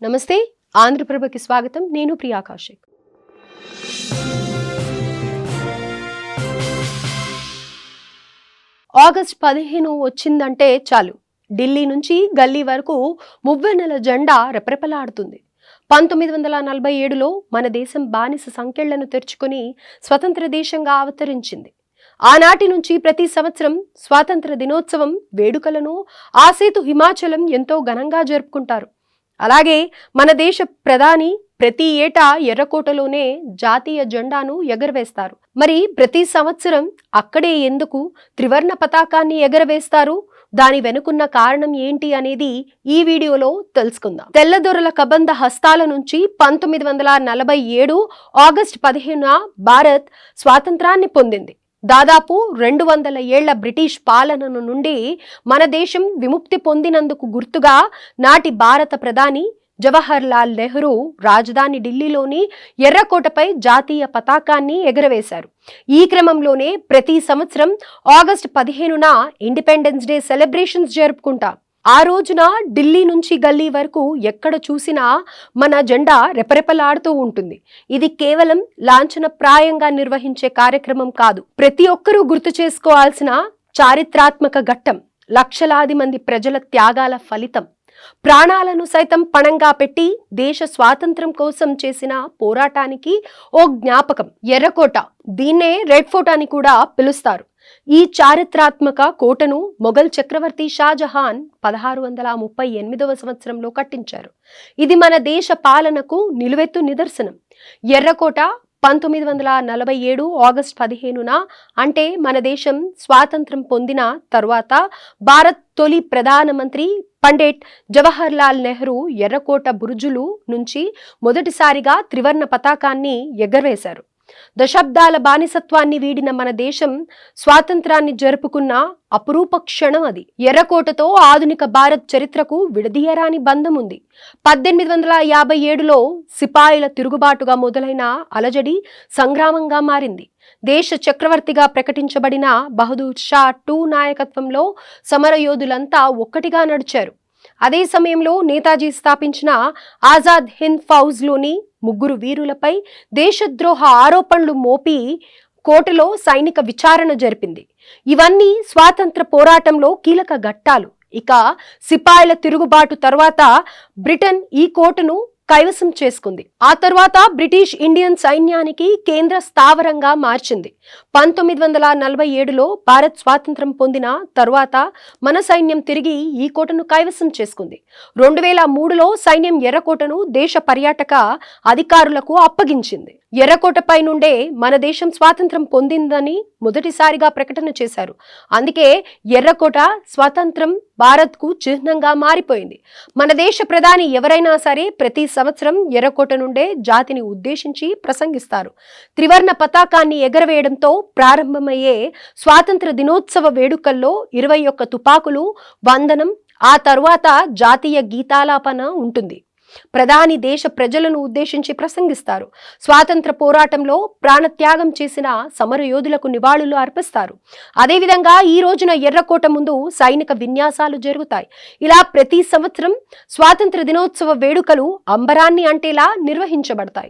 నమస్తే, ఆంధ్రప్రభకి స్వాగతం. నేను ప్రియా కౌశిక్. ఆగస్టు 15 వచ్చిందంటే చాలు, ఢిల్లీ నుంచి గల్లీ వరకు మువ్వెన్నెల జెండా రెపరెపలాడుతుంది. 1947లో మన దేశం బానిస సంకెళ్లను తెరుచుకొని స్వతంత్ర దేశంగా అవతరించింది. ఆనాటి నుంచి ప్రతి సంవత్సరం స్వాతంత్ర దినోత్సవం వేడుకలను ఆసేతు హిమాచలం ఎంతో ఘనంగా జరుపుకుంటారు. అలాగే మన దేశ ప్రధాని ప్రతి ఏటా ఎర్రకోటలోనే జాతీయ జెండాను ఎగరవేస్తారు. మరి ప్రతి సంవత్సరం అక్కడే ఎందుకు త్రివర్ణ పతాకాన్ని ఎగరవేస్తారు? దాని వెనుకున్న కారణం ఏంటి అనేది ఈ వీడియోలో తెలుసుకుందాం. తెల్లదొరల కబంధ హస్తాల నుంచి 1947 ఆగస్టు 15న భారత్ స్వాతంత్రాన్ని పొందింది. దాదాపు 200 ఏళ్ల బ్రిటిష్ పాలనను నుండి మన దేశం విముక్తి పొందినందుకు గుర్తుగా నాటి భారత ప్రధాని జవహర్ లాల్ నెహ్రూ రాజధాని ఢిల్లీలోని ఎర్రకోటపై జాతీయ పతాకాన్ని ఎగరవేశారు. ఈ క్రమంలోనే ప్రతి సంవత్సరం ఆగస్టు 15న ఇండిపెండెన్స్ డే సెలబ్రేషన్స్ జరుపుకుంటాం. ఆ రోజున ఢిల్లీ నుంచి గల్లీ వరకు ఎక్కడ చూసినా మన జెండా రెపరెపలాడుతూ ఉంటుంది. ఇది కేవలం లాంఛనప్రాయంగా నిర్వహించే కార్యక్రమం కాదు, ప్రతి ఒక్కరూ గుర్తు చేసుకోవాల్సిన చారిత్రాత్మక ఘట్టం. లక్షలాది మంది ప్రజల త్యాగాల ఫలితం. ప్రాణాలను సైతం పణంగా పెట్టి దేశ స్వాతంత్రం కోసం చేసిన పోరాటానికి ఓ జ్ఞాపకం. ఎర్రకోట, దీన్నే రెడ్ ఫోర్ట్ అని కూడా పిలుస్తారు. ఈ చారిత్రాత్మక కోటను మొఘల్ చక్రవర్తి షాజహాన్ 1638వ సంవత్సరంలో కట్టించారు. ఇది మన దేశ పాలనకు నిలువెత్తు నిదర్శనం. ఎర్రకోట 1947 ఆగస్టు 15న, అంటే మన దేశం స్వాతంత్రం పొందిన తరువాత భారత్ తొలి ప్రధానమంత్రి పండిట్ జవహర్ లాల్ నెహ్రూ ఎర్రకోట బురుజులు నుంచి మొదటిసారిగా త్రివర్ణ పతాకాన్ని ఎగరవేశారు. దశాబ్దాల బానిసత్వాన్ని వీడిన మన దేశం స్వాతంత్రాన్ని జరుపుకున్న అపురూప క్షణం అది. ఎర్రకోటతో ఆధునిక భారత్ చరిత్రకు విడదీయరాని బంధం ఉంది. 1857లో సిపాయిల తిరుగుబాటుగా మొదలైన అలజడి సంగ్రామంగా మారింది. దేశ చక్రవర్తిగా ప్రకటించబడిన బహదూర్ షా II నాయకత్వంలో సమరయోధులంతా ఒక్కటిగా నడిచారు. అదే సమయంలో నేతాజీ స్థాపించిన ఆజాద్ హింద్ ఫౌజ్లోని 3 వీరులపై దేశద్రోహ ఆరోపణలు మోపి కోటలో సైనిక విచారణ జరిపింది. ఇవన్నీ స్వాతంత్ర పోరాటంలో కీలక ఘట్టాలు. ఇక సిపాయిల తిరుగుబాటు తర్వాత బ్రిటన్ ఈ కోటను కైవసం చేసుకుంది. ఆ తర్వాత బ్రిటిష్ ఇండియన్ సైన్యానికి కేంద్ర స్థావరంగా మార్చింది. 1947లో భారత్ స్వాతంత్రం పొందిన తరువాత మన సైన్యం తిరిగి ఈ కోటను కైవసం చేసుకుంది. 2003లో సైన్యం ఎర్రకోటను దేశ పర్యాటక అధికారులకు అప్పగించింది. ఎర్రకోటపై నుండే మన దేశం స్వాతంత్రం పొందిందని మొదటిసారిగా ప్రకటన చేశారు. అందుకే ఎర్రకోట స్వాతంత్రం భారత్కు చిహ్నంగా మారిపోయింది. మన దేశ ప్రధాని ఎవరైనా సరే ప్రతి సంవత్సరం ఎర్రకోట నుండే జాతిని ఉద్దేశించి ప్రసంగిస్తారు. త్రివర్ణ పతాకాన్ని ఎగరవేయడంతో ప్రారంభమయ్యే స్వాతంత్ర దినోత్సవ వేడుకల్లో 21 తుపాకులు, వందనం, ఆ తరువాత జాతీయ గీతాలాపన ఉంటుంది. ప్రధాని దేశ ప్రజలను ఉద్దేశించి ప్రసంగిస్తారు. స్వాతంత్ర పోరాటంలో ప్రాణత్యాగం చేసిన సమరయోధులకు నివాళులు అర్పిస్తారు. అదేవిధంగా ఈ రోజున ఎర్రకోట ముందు సైనిక విన్యాసాలు జరుగుతాయి. ఇలా ప్రతి సంవత్సరం స్వాతంత్ర దినోత్సవ వేడుకలు అంబరాన్ని అంటేలా నిర్వహించబడతాయి.